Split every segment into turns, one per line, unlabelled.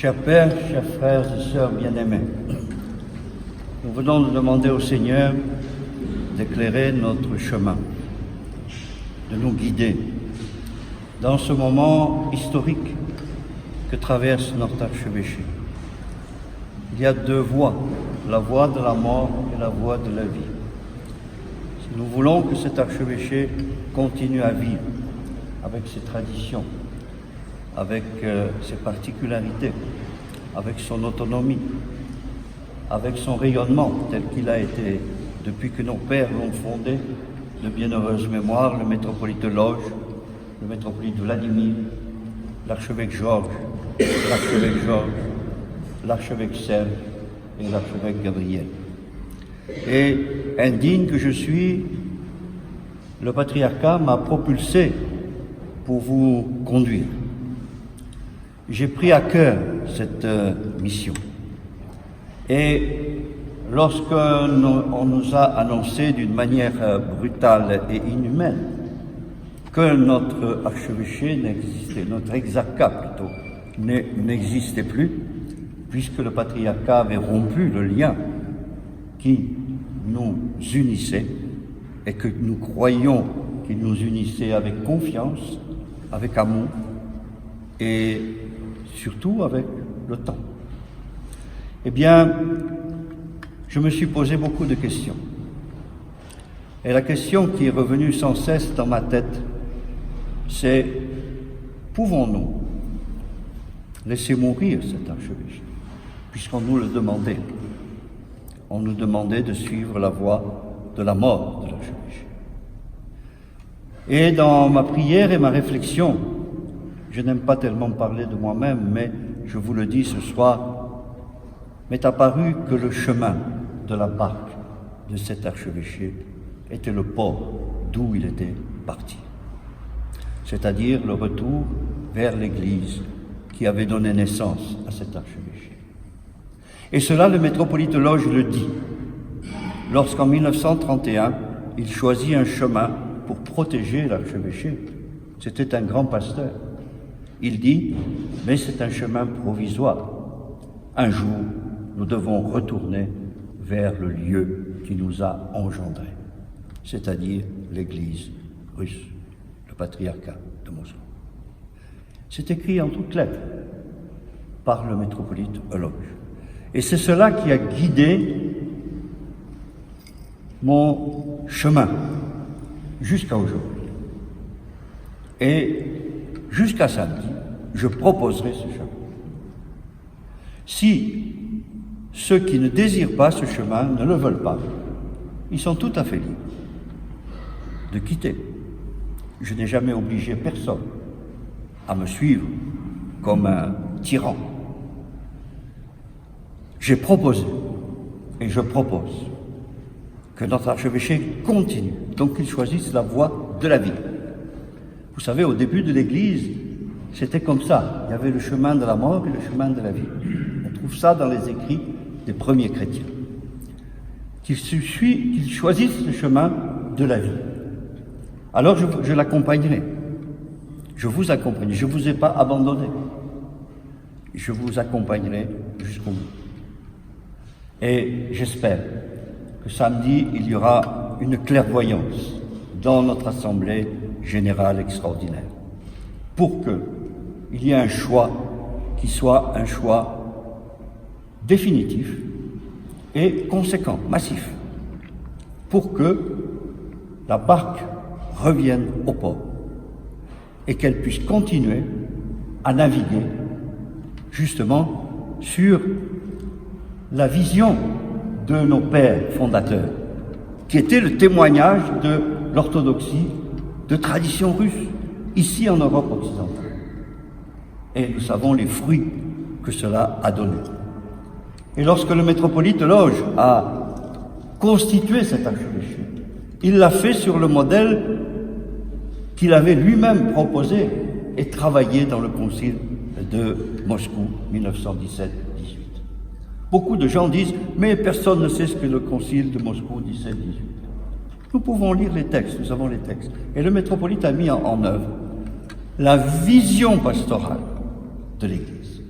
Chers pères, chers frères et sœurs bien-aimés, nous venons de demander au Seigneur d'éclairer notre chemin, de nous guider dans ce moment historique que traverse notre archevêché. Il y a deux voies, la voie de la mort et la voie de la vie. Si nous voulons que cet archevêché continue à vivre avec ses traditions, avec ses particularités, avec son autonomie, avec son rayonnement tel qu'il a été depuis que nos pères l'ont fondé, de bienheureuse mémoire, le métropolite de Lodz, le métropolite Vladimir, l'archevêque Georges, l'archevêque Serge et l'archevêque Gabriel. Et indigne que je suis, le patriarcat m'a propulsé pour vous conduire. J'ai pris à cœur cette mission. Et lorsqu'on nous a annoncé d'une manière brutale et inhumaine que notre archevêché n'existait, notre exarcat plutôt, n'existait plus, puisque le patriarcat avait rompu le lien qui nous unissait et que nous croyions qu'il nous unissait avec confiance, avec amour et surtout avec le temps. Eh bien, je me suis posé beaucoup de questions. Et la question qui est revenue sans cesse dans ma tête, c'est: pouvons-nous laisser mourir cet archevêché, puisqu'on nous le demandait? On nous demandait de suivre la voie de la mort de l'archevêché. Et dans ma prière et ma réflexion, je n'aime pas tellement parler de moi-même, mais je vous le dis ce soir, m'est apparu que le chemin de la barque de cet archevêché était le port d'où il était parti, c'est-à-dire le retour vers l'Église qui avait donné naissance à cet archevêché. Et cela, le métropolite Lodz le dit, lorsqu'en 1931, il choisit un chemin pour protéger l'archevêché. C'était un grand pasteur. Il dit, mais c'est un chemin provisoire. Un jour, nous devons retourner vers le lieu qui nous a engendrés, c'est-à-dire l'Église russe, le patriarcat de Moscou. C'est écrit en toutes lettres par le métropolite Lodz. Et c'est cela qui a guidé mon chemin jusqu'à aujourd'hui. Et jusqu'à samedi, je proposerai ce chemin. Si ceux qui ne désirent pas ce chemin ne le veulent pas, ils sont tout à fait libres de quitter. Je n'ai jamais obligé personne à me suivre comme un tyran. J'ai proposé, et je propose, que notre archevêché continue, donc qu'il choisisse la voie de la vie. Vous savez, au début de l'Église, c'était comme ça. Il y avait le chemin de la mort et le chemin de la vie. On trouve ça dans les écrits des premiers chrétiens. Qu'ils choisissent le chemin de la vie. Alors je l'accompagnerai. Je vous accompagnerai. Je ne vous ai pas abandonné. Je vous accompagnerai jusqu'au bout. Et j'espère que samedi, il y aura une clairvoyance dans notre Assemblée générale extraordinaire pour qu'il y ait un choix qui soit un choix définitif et conséquent, massif, pour que la barque revienne au port et qu'elle puisse continuer à naviguer justement sur la vision de nos pères fondateurs, qui était le témoignage de l'orthodoxie de tradition russe, ici en Europe occidentale. Et nous savons les fruits que cela a donné. Et lorsque le métropolite Lodz a constitué cet archevêché, il l'a fait sur le modèle qu'il avait lui-même proposé et travaillé dans le concile de Moscou 1917-18. Beaucoup de gens disent « mais personne ne sait ce que le concile de Moscou 17-18 ». Nous pouvons lire les textes, nous avons les textes. Et le métropolite a mis en œuvre la vision pastorale de l'Église.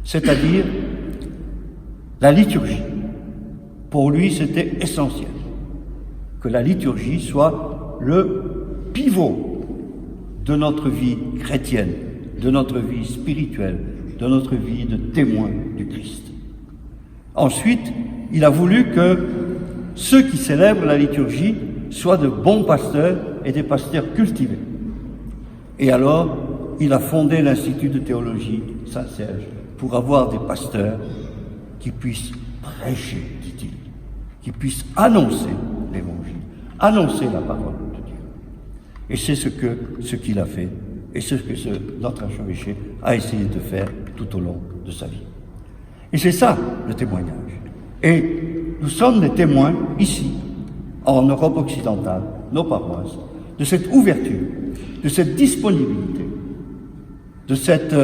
c'est-à-dire la liturgie. Pour lui, c'était essentiel que la liturgie soit le pivot de notre vie chrétienne, de notre vie spirituelle, de notre vie de témoin du Christ. Ensuite, il a voulu que ceux qui célèbrent la liturgie soient de bons pasteurs et des pasteurs cultivés. Et alors, il a fondé l'Institut de théologie Saint-Serge pour avoir des pasteurs qui puissent prêcher, dit-il, qui puissent annoncer l'Évangile, annoncer la parole de Dieu. Et c'est ce qu'il a fait, et c'est ce que notre archevêché a essayé de faire tout au long de sa vie. Et c'est ça, le témoignage. Et nous sommes des témoins, ici, en Europe occidentale, nos paroisses, de cette ouverture, de cette disponibilité, de cette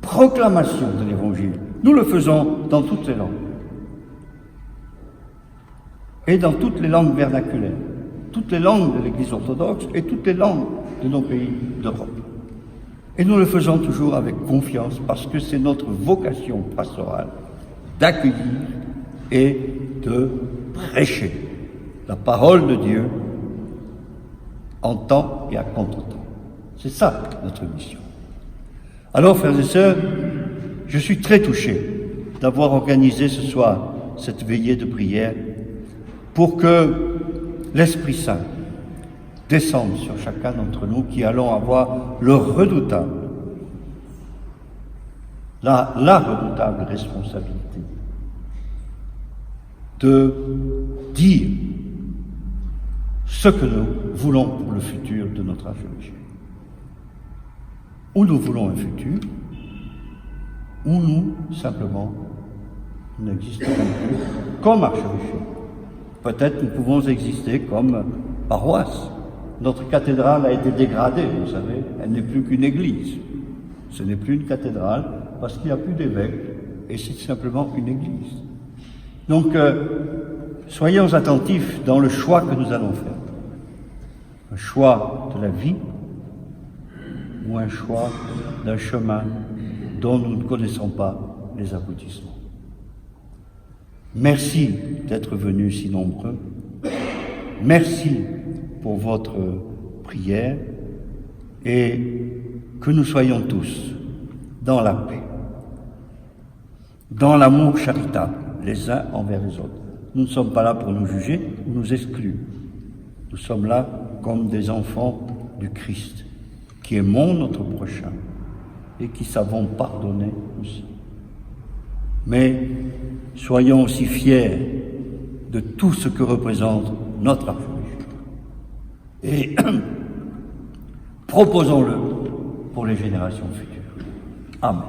proclamation de l'Évangile. Nous le faisons dans toutes les langues. Et dans toutes les langues vernaculaires, toutes les langues de l'Église orthodoxe et toutes les langues de nos pays d'Europe. Et nous le faisons toujours avec confiance parce que c'est notre vocation pastorale d'accueillir et de prêcher la parole de Dieu en temps et à contre-temps. C'est ça notre mission. Alors, frères et sœurs, je suis très touché d'avoir organisé ce soir cette veillée de prière pour que l'Esprit Saint descende sur chacun d'entre nous qui allons avoir le redoutable, la redoutable responsabilité de dire ce que nous voulons pour le futur de notre archevêché. Ou nous voulons un futur, ou nous, simplement, n'existons plus comme archevêché. Peut-être nous pouvons exister comme paroisse. Notre cathédrale a été dégradée, vous savez, elle n'est plus qu'une église. Ce n'est plus une cathédrale parce qu'il n'y a plus d'évêque et c'est simplement une église. Donc, soyons attentifs dans le choix que nous allons faire. Un choix de la vie ou un choix d'un chemin dont nous ne connaissons pas les aboutissements. Merci d'être venus si nombreux. Merci pour votre prière et que nous soyons tous dans la paix, dans l'amour charitable les uns envers les autres. Nous ne sommes pas là pour nous juger ou nous exclure. Nous sommes là comme des enfants du Christ qui aimons notre prochain et qui savons pardonner aussi. Mais soyons aussi fiers de tout ce que représente notre archevêché. Et proposons-le pour les générations futures. Amen.